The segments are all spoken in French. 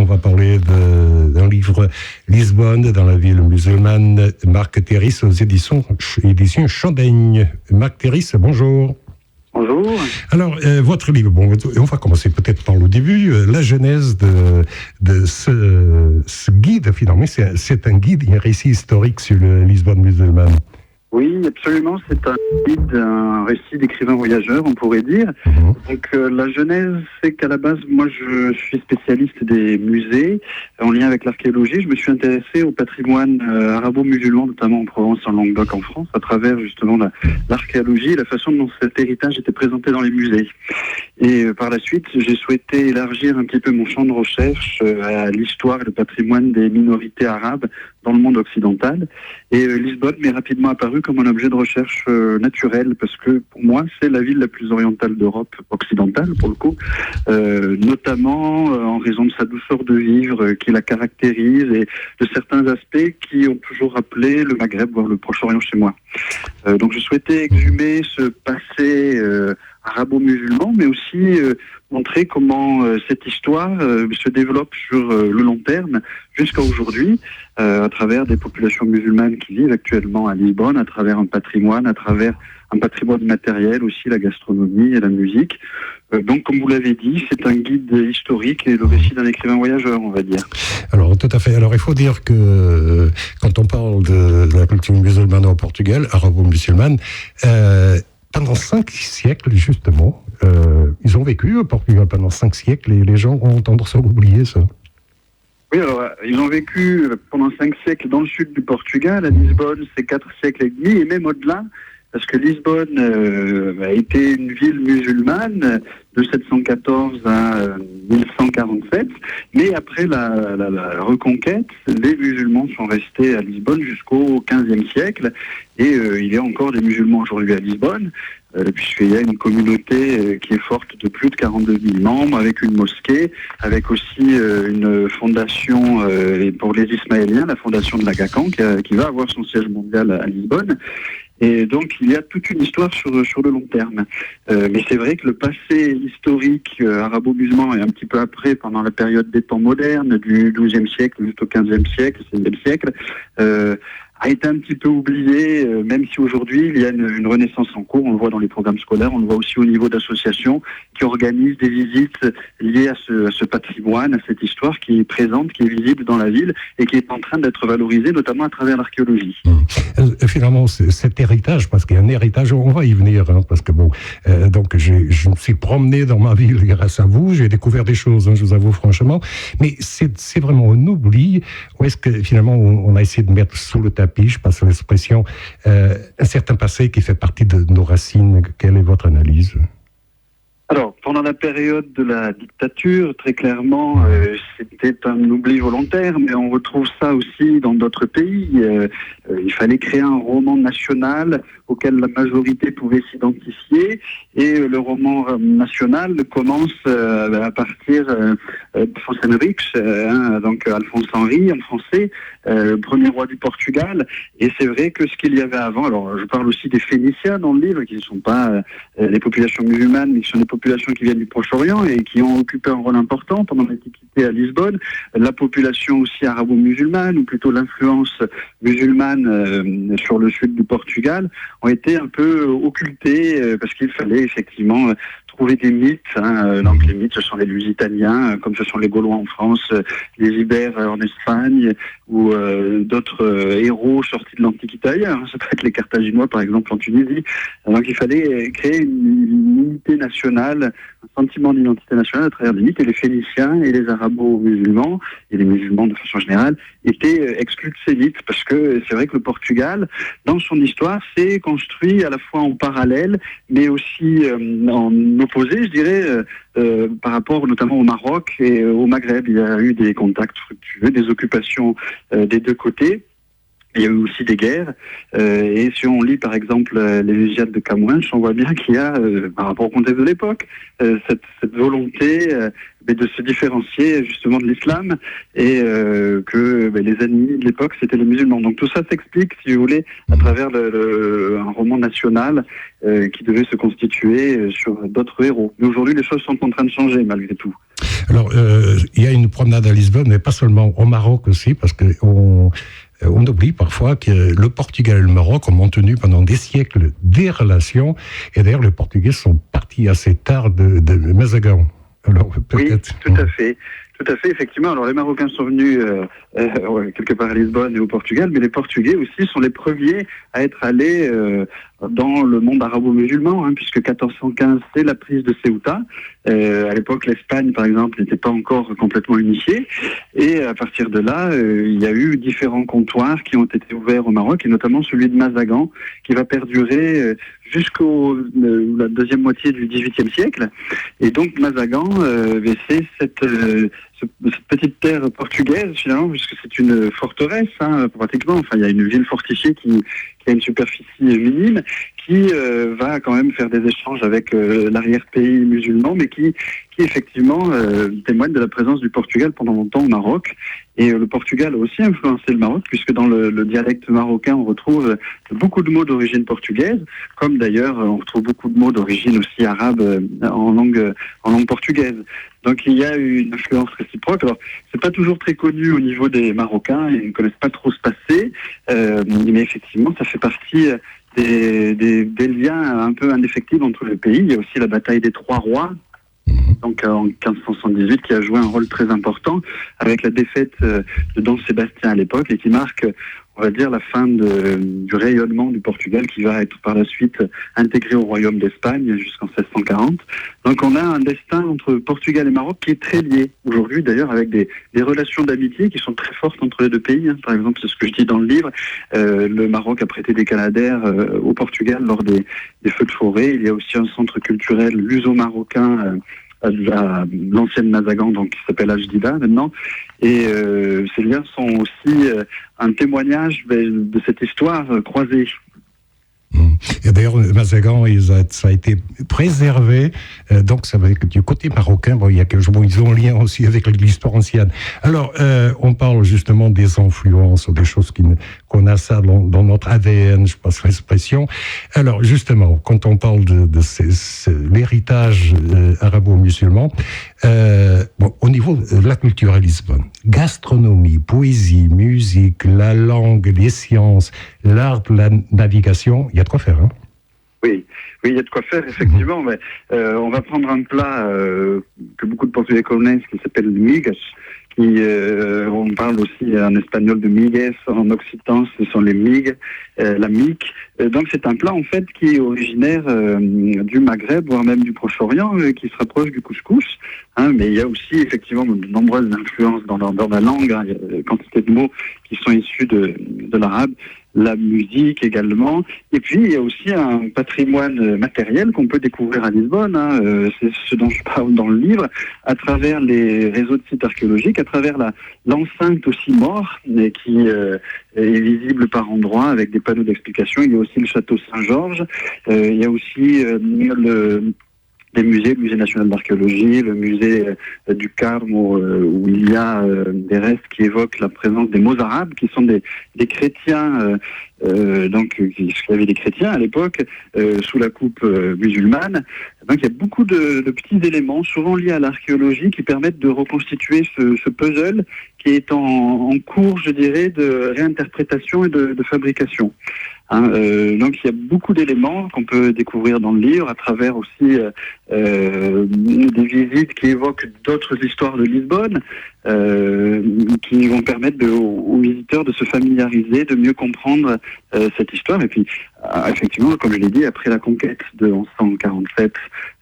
On va parler d'un livre Lisbonne, dans la ville musulmane, Marc Théris, aux éditions Chandaigne. Marc Théris, bonjour. Bonjour. Alors, votre livre, bon, on va commencer peut-être par le début. La genèse de ce guide, finalement, c'est un guide, un récit historique sur le Lisbonne musulmane. Oui, absolument. C'est un guide, un récit d'écrivain voyageur, on pourrait dire. Donc, la genèse, c'est qu'à la base, moi, je suis spécialiste des musées en lien avec l'archéologie. Je me suis intéressé au patrimoine arabo-musulman, notamment en Provence, en Languedoc, en France, à travers justement l'archéologie et la façon dont cet héritage était présenté dans les musées. Et par la suite, j'ai souhaité élargir un petit peu mon champ de recherche à l'histoire et le patrimoine des minorités arabes dans le monde occidental. Et Lisbonne m'est rapidement apparu comme un objet de recherche naturel, parce que pour moi, c'est la ville la plus orientale d'Europe occidentale, pour le coup, notamment en raison de sa douceur de vivre qui la caractérise et de certains aspects qui ont toujours rappelé le Maghreb, voire le Proche-Orient chez moi. Donc je souhaitais exhumer ce passé arabo-musulman, mais aussi montrer comment cette histoire se développe sur le long terme jusqu'à aujourd'hui, à travers des populations musulmanes qui vivent actuellement à Lisbonne, à travers un patrimoine matériel aussi, la gastronomie et la musique. Donc, comme vous l'avez dit, c'est un guide historique et le récit d'un écrivain voyageur, on va dire. Alors, tout à fait. Alors, il faut dire que quand on parle de la culture musulmane au Portugal, arabo-musulmane, pendant 5 siècles, justement, ils ont vécu au Portugal pendant 5 siècles et les gens ont tendance à oublier ça. Oui, alors, ils ont vécu pendant 5 siècles dans le sud du Portugal. À Lisbonne, c'est 4 siècles et demi, et même au-delà, parce que Lisbonne a été une ville musulmane de 714 à 1147, mais après la reconquête, les musulmans sont restés à Lisbonne jusqu'au XVe siècle, et il y a encore des musulmans aujourd'hui à Lisbonne, puisqu'il y a une communauté qui est forte de plus de 42 000 membres, avec une mosquée, avec aussi une fondation pour les Ismaéliens, la fondation de l'Agacan, qui va avoir son siège mondial à Lisbonne. Et donc, il y a toute une histoire sur le long terme. Mais c'est vrai que le passé historique arabo-musulman et un petit peu après, pendant la période des temps modernes, du XIIe siècle jusqu'au XVe siècle, XVIe siècle, a été un petit peu oublié, même si aujourd'hui il y a une renaissance en cours. On le voit dans les programmes scolaires, on le voit aussi au niveau d'associations qui organisent des visites liées à ce patrimoine, à cette histoire qui est présente, qui est visible dans la ville et qui est en train d'être valorisée, notamment à travers l'archéologie. Finalement, cet héritage, parce qu'il y a un héritage, on va y venir, parce que bon, donc je me suis promené dans ma ville grâce à vous, j'ai découvert des choses, je vous avoue franchement, mais c'est vraiment un oubli, ou est-ce que finalement on a essayé de mettre sous le tapis, je passe l'expression, un certain passé qui fait partie de nos racines? Quelle est votre analyse? Alors, pendant la période de la dictature, très clairement, c'était un oubli volontaire, mais on retrouve ça aussi dans d'autres pays. Il fallait créer un roman national auquel la majorité pouvait s'identifier, et le roman national commence à partir d'Alphonse Henriques, donc Alphonse Henri en français, le premier roi du Portugal. Et c'est vrai que ce qu'il y avait avant, alors je parle aussi des Phéniciens dans le livre, qui ne sont pas les populations musulmanes, mais qui sont des populations qui viennent du Proche-Orient et qui ont occupé un rôle important pendant l'Antiquité à Lisbonne. La population aussi arabo-musulmane, ou plutôt l'influence musulmane sur le sud du Portugal, ont été un peu occultées parce qu'il fallait effectivement trouver des mythes. Donc les mythes, ce sont les Lusitaniens, comme ce sont les Gaulois en France, les Ibères en Espagne, ou d'autres héros sortis de l'Antiquité ailleurs. Ça peut être les Carthaginois, par exemple, en Tunisie. Donc il fallait créer une unité nationale, un sentiment d'identité nationale à travers des mythes, et les Phéniciens et les Arabo-musulmans, et les musulmans de façon générale, étaient exclus de ces mythes, parce que c'est vrai que le Portugal, dans son histoire, s'est construit à la fois en parallèle, mais aussi en opposé, je dirais, par rapport notamment au Maroc et au Maghreb. Il y a eu des contacts fructueux, des occupations des deux côtés. Il y a eu aussi des guerres, et si on lit par exemple les Légiades de Camouinch, on voit bien qu'il y a, par rapport au contexte de l'époque, cette volonté de se différencier justement de l'islam, et que les ennemis de l'époque c'était les musulmans. Donc tout ça s'explique, si vous voulez, à travers un roman national qui devait se constituer sur d'autres héros. Mais aujourd'hui, les choses sont en train de changer malgré tout. Alors, il y a une promenade à Lisbonne, mais pas seulement, au Maroc aussi, parce que on oublie parfois que le Portugal et le Maroc ont maintenu pendant des siècles des relations, et d'ailleurs les Portugais sont partis assez tard de Mazagan. Alors, peut-être... Oui, tout à fait. Tout à fait, effectivement. Alors les Marocains sont venus quelque part à Lisbonne et au Portugal, mais les Portugais aussi sont les premiers à être allés dans le monde arabo-musulman, puisque 1415 c'est la prise de Ceuta. À l'époque, l'Espagne, par exemple, n'était pas encore complètement unifiée, et à partir de là, il y a eu différents comptoirs qui ont été ouverts au Maroc, et notamment celui de Mazagan, qui va perdurer jusqu'au la deuxième moitié du XVIIIe siècle. Et donc Mazagan, c'est cette petite terre portugaise finalement, puisque c'est une forteresse pratiquement. Enfin, il y a une ville fortifiée qui a une superficie minime, qui va quand même faire des échanges avec l'arrière-pays musulman, mais qui effectivement témoigne de la présence du Portugal pendant longtemps au Maroc. Et le Portugal a aussi influencé le Maroc, puisque dans le dialecte marocain, on retrouve beaucoup de mots d'origine portugaise, comme d'ailleurs on retrouve beaucoup de mots d'origine aussi arabe en langue portugaise. Donc il y a une influence réciproque. Alors c'est pas toujours très connu au niveau des Marocains, ils ne connaissent pas trop ce passé, mais effectivement ça fait partie des liens un peu indéfectibles entre les pays. Il y a aussi la bataille des Trois Rois, donc en 1578, qui a joué un rôle très important avec la défaite de Don Sébastien à l'époque, et qui marque, on va dire, la fin du rayonnement du Portugal, qui va être par la suite intégré au royaume d'Espagne jusqu'en 1640. Donc on a un destin entre Portugal et Maroc qui est très lié aujourd'hui, d'ailleurs, avec des relations d'amitié qui sont très fortes entre les deux pays. Par exemple, c'est ce que je dis dans le livre, le Maroc a prêté des canadaires au Portugal lors des feux de forêt. Il y a aussi un centre culturel luso-marocain à l'ancienne Mazagan, donc qui s'appelle Ajdida maintenant, et ces liens sont aussi un témoignage de cette histoire croisée. Et d'ailleurs, Mazagan, ça a été préservé, donc ça va être du côté marocain. Bon, ils ont un lien aussi avec l'histoire ancienne. Alors, on parle justement des influences, des choses qu'on a ça dans notre ADN, je passe l'expression. Alors, justement, quand on parle de l'héritage arabo-musulman, au niveau de la culture à Lisbonne, gastronomie, poésie, musique, la langue, les sciences, l'art, la navigation, il y a de quoi faire, Oui, il y a de quoi faire, effectivement. Mais, on va prendre un plat que beaucoup de Portugais connaissent, qui s'appelle le migas. On parle aussi en espagnol de migues, en occitan ce sont les migues, la mique. Donc c'est un plat en fait qui est originaire du Maghreb, voire même du Proche-Orient, qui se rapproche du couscous. Mais il y a aussi effectivement de nombreuses influences dans la langue. Il y a une quantité de mots qui sont issus de l'arabe. La musique également, et puis il y a aussi un patrimoine matériel qu'on peut découvrir à Lisbonne, c'est ce dont je parle dans le livre, à travers les réseaux de sites archéologiques, à travers l'enceinte aussi mort, qui est visible par endroits avec des panneaux d'explication. Il y a aussi le château Saint-Georges, il y a aussi des musées, le musée national d'archéologie, le musée du Carme, où il y a des restes qui évoquent la présence des mots arabes, qui sont des chrétiens, donc il y avait des chrétiens à l'époque, sous la coupe musulmane. Donc il y a beaucoup de petits éléments, souvent liés à l'archéologie, qui permettent de reconstituer ce puzzle qui est en cours, je dirais, de réinterprétation et de fabrication. Donc il y a beaucoup d'éléments qu'on peut découvrir dans le livre, à travers aussi des visites qui évoquent d'autres histoires de Lisbonne, qui vont permettre aux visiteurs de se familiariser, de mieux comprendre cette histoire. Et puis effectivement, comme je l'ai dit, après la conquête de 1147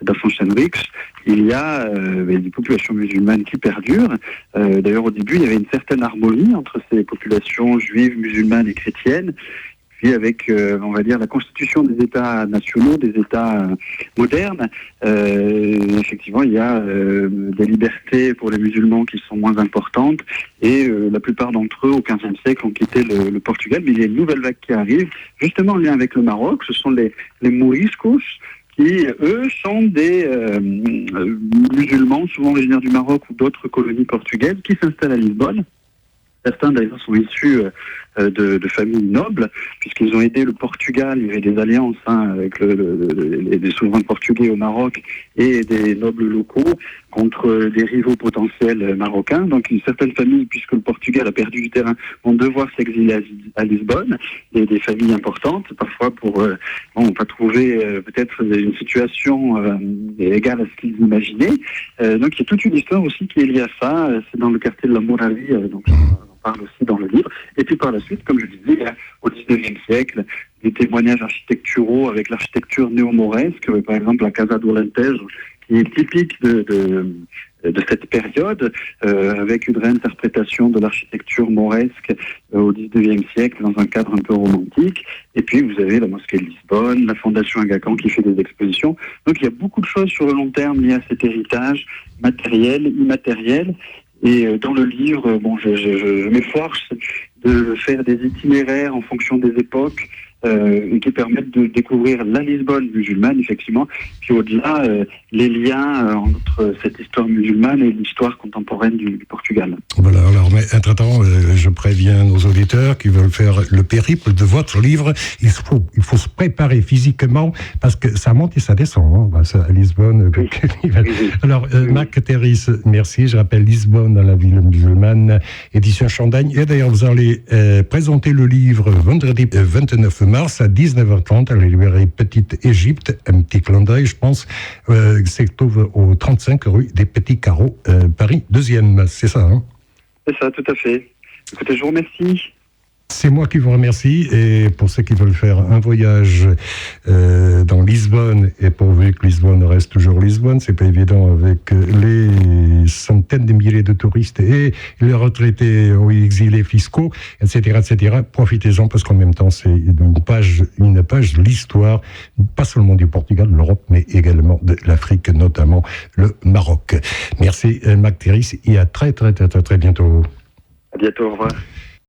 d'Afonso-Henriques, il y a des populations musulmanes qui perdurent. D'ailleurs, au début, il y avait une certaine harmonie entre ces populations juives, musulmanes et chrétiennes. puis avec, on va dire, la constitution des États nationaux, des États modernes, effectivement, il y a des libertés pour les musulmans qui sont moins importantes, et la plupart d'entre eux, au XVe siècle, ont quitté le Portugal, mais il y a une nouvelle vague qui arrive, justement en lien avec le Maroc. Ce sont les Moriscos, qui, eux, sont des musulmans, souvent originaires du Maroc ou d'autres colonies portugaises, qui s'installent à Lisbonne. Certains, d'ailleurs, sont issus de familles nobles, puisqu'ils ont aidé le Portugal. Il y avait des alliances avec les souverains portugais au Maroc et des nobles locaux contre des rivaux potentiels marocains. Donc, une certaine famille, puisque le Portugal a perdu du terrain, vont devoir s'exiler à Lisbonne. Des familles importantes, parfois pour pas trouver peut-être une situation égale à ce qu'ils imaginaient. Donc, il y a toute une histoire aussi qui est liée à ça. C'est dans le quartier de la Moravie, donc on parle aussi dans le livre. Et puis par la suite, comme je disais, au XIXe siècle, des témoignages architecturaux avec l'architecture néo-mauresque, par exemple la Casa do Alentejo, qui est typique de cette période, avec une réinterprétation de l'architecture mauresque au XIXe siècle dans un cadre un peu romantique. Et puis vous avez la mosquée de Lisbonne, la Fondation Aga Khan qui fait des expositions. Donc il y a beaucoup de choses sur le long terme liées à cet héritage matériel, immatériel. Et dans le livre, je m'efforce de faire des itinéraires en fonction des époques qui permettent de découvrir la Lisbonne musulmane, effectivement, puis au-delà, les liens entre cette histoire musulmane et l'histoire contemporaine du Portugal. Voilà, alors, mais entre-temps, je préviens nos auditeurs qui veulent faire le périple de votre livre, il faut se préparer physiquement, parce que ça monte et ça descend, à Lisbonne. Oui. Alors, Marc Terris, merci, je rappelle Lisbonne dans la ville musulmane, édition Chandagne, et d'ailleurs, vous allez présenter le livre vendredi 29 mars à 19h30 à la librairie Petite Égypte, un petit clin d'œil, je pense, c'est au 35 rue des Petits Carreaux, Paris 2e, c'est ça, hein? C'est ça, tout à fait. Écoutez, je vous remercie. C'est moi qui vous remercie, et pour ceux qui veulent faire un voyage dans Lisbonne, et pourvu que Lisbonne reste toujours Lisbonne, c'est pas évident avec les centaines de milliers de touristes et les retraités ou exilés fiscaux, etc., profitez-en, parce qu'en même temps, c'est une page de l'histoire, pas seulement du Portugal, de l'Europe, mais également de l'Afrique, notamment le Maroc. Merci, Marc Terris, et à très bientôt. À bientôt, au revoir.